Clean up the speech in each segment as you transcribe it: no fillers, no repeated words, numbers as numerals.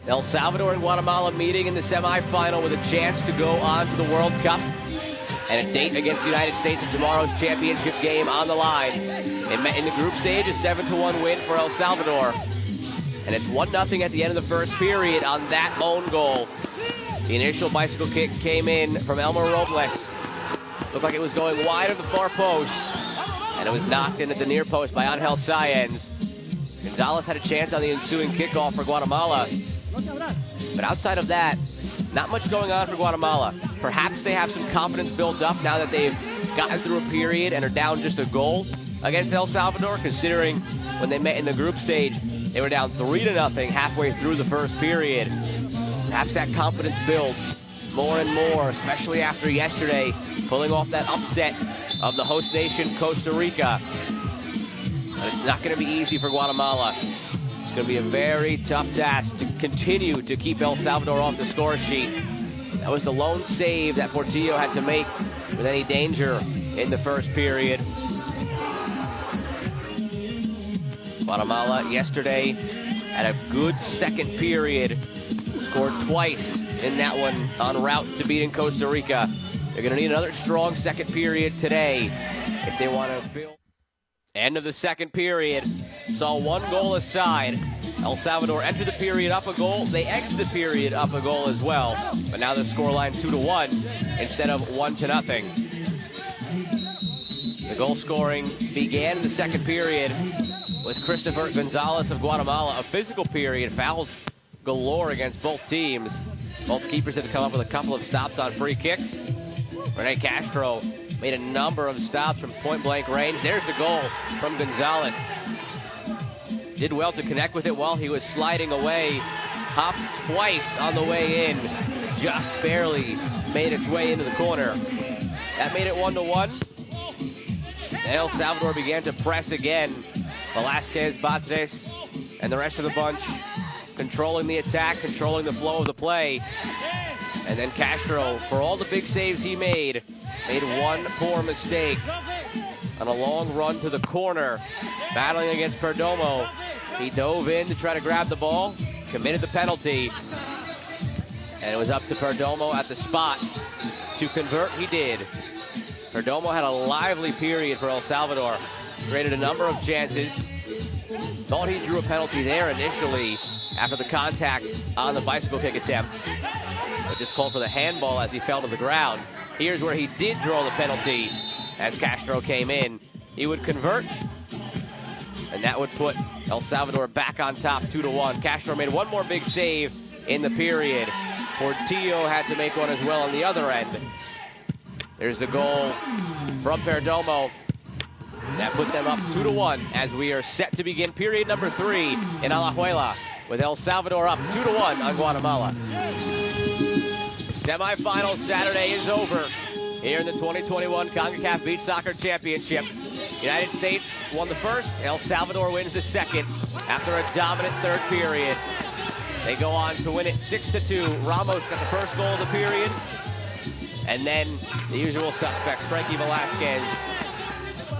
El Salvador and Guatemala meeting in the semifinal with a chance to go on to the World Cup and a date against the United States in tomorrow's championship game on the line. In the group stage, a 7-1 win for El Salvador. And it's 1-0 at the end of the first period on that own goal. The initial bicycle kick came in from Elmer Robles. Looked like it was going wide of the far post, and it was knocked in at the near post by Angel Sáenz. Gonzalez had a chance on the ensuing kickoff for Guatemala. But outside of that, not much going on for Guatemala. Perhaps they have some confidence built up now that they've gotten through a period and are down just a goal against El Salvador, considering when they met in the group stage, they were down 3-0 halfway through the first period. Perhaps that confidence builds more and more, especially after yesterday, pulling off that upset of the host nation, Costa Rica. But it's not going to be easy for Guatemala. It's going to be a very tough task to continue to keep El Salvador off the score sheet. That was the lone save that Portillo had to make with any danger in the first period. Guatemala yesterday had a good second period. Scored twice in that one en route to beating Costa Rica. They're going to need another strong second period today if they want to build. End of the second period. Saw one goal aside. El Salvador entered the period up a goal. They exit the period up a goal as well. But now the scoreline 2-1 instead of 1-0. The goal scoring began in the second period with Christopher Gonzalez of Guatemala. A physical period, fouls galore against both teams. Both keepers had to come up with a couple of stops on free kicks. Rene Castro made a number of stops from point-blank range. There's the goal from Gonzalez. Did well to connect with it while he was sliding away. Hopped twice on the way in. Just barely made its way into the corner. That made it 1-1. And El Salvador began to press again. Velasquez, Batres, and the rest of the bunch controlling the attack, controlling the flow of the play. And then Castro, for all the big saves he made one poor mistake on a long run to the corner, battling against Perdomo. He dove in to try to grab the ball, committed the penalty, and it was up to Perdomo at the spot to convert. He did. Perdomo had a lively period for El Salvador, created a number of chances. Thought he drew a penalty there initially after the contact on the bicycle kick attempt. But just called for the handball as he fell to the ground. Here's where he did draw the penalty as Castro came in. He would convert, and that would put El Salvador back on top 2-1. Castro made one more big save in the period. Portillo had to make one as well on the other end. There's the goal from Perdomo. That put them up 2-1 as we are set to begin period number 3 in Alajuela, with El Salvador up 2-1 on Guatemala. Semifinal Saturday is over here in the 2021 CONCACAF Beach Soccer Championship. United States won the first, El Salvador wins the second after a dominant third period. They go on to win it 6-2. Ramos got the first goal of the period. And then the usual suspects, Frankie Velasquez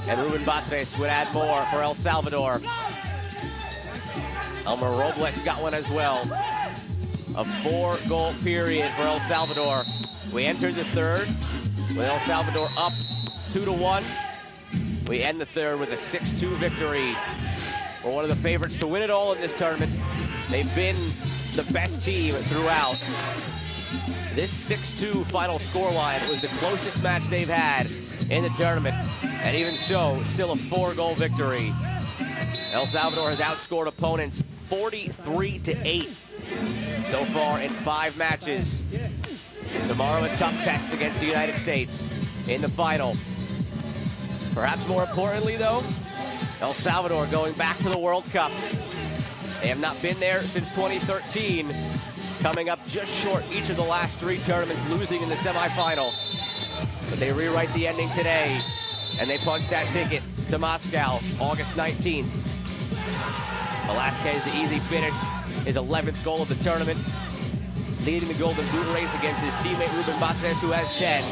and Ruben Batres, would add more for El Salvador. Elmer Robles got one as well. A 4-goal period for El Salvador. We entered the third with El Salvador up 2-1. We end the third with a 6-2 victory. We're one of the favorites to win it all in this tournament. They've been the best team throughout. This 6-2 final scoreline was the closest match they've had in the tournament. And even so, still a 4-goal victory. El Salvador has outscored opponents 43-8 so far in 5 matches. Tomorrow, a tough test against the United States in the final. Perhaps more importantly, though, El Salvador going back to the World Cup. They have not been there since 2013, coming up just short each of the last 3 tournaments, losing in the semifinal. But they rewrite the ending today, and they punch that ticket to Moscow, August 19th. Velasquez, the easy finish, his 11th goal of the tournament, leading the Golden Boot race against his teammate Ruben Batres, who has 10.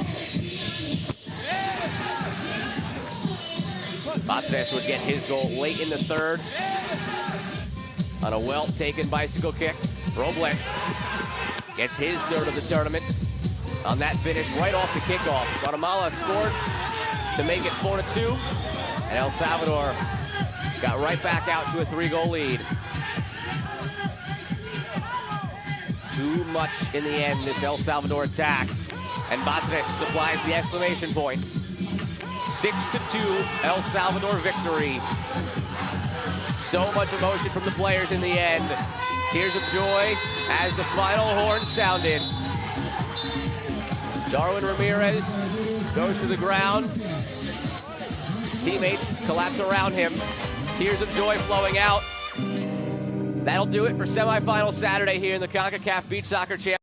Batres would get his goal late in the third on a well-taken bicycle kick. Robles gets his third of the tournament on that finish right off the kickoff. Guatemala scored to make it 4-2, and El Salvador got right back out to a 3-goal lead. Too much in the end, this El Salvador attack, and Batres supplies the exclamation point. 6-2 El Salvador victory. So much emotion from the players in the end. Tears of joy as the final horn sounded. Darwin Ramirez goes to the ground. Teammates collapse around him. Tears of joy flowing out. That'll do it for semifinal Saturday here in the CONCACAF Beach Soccer Championship.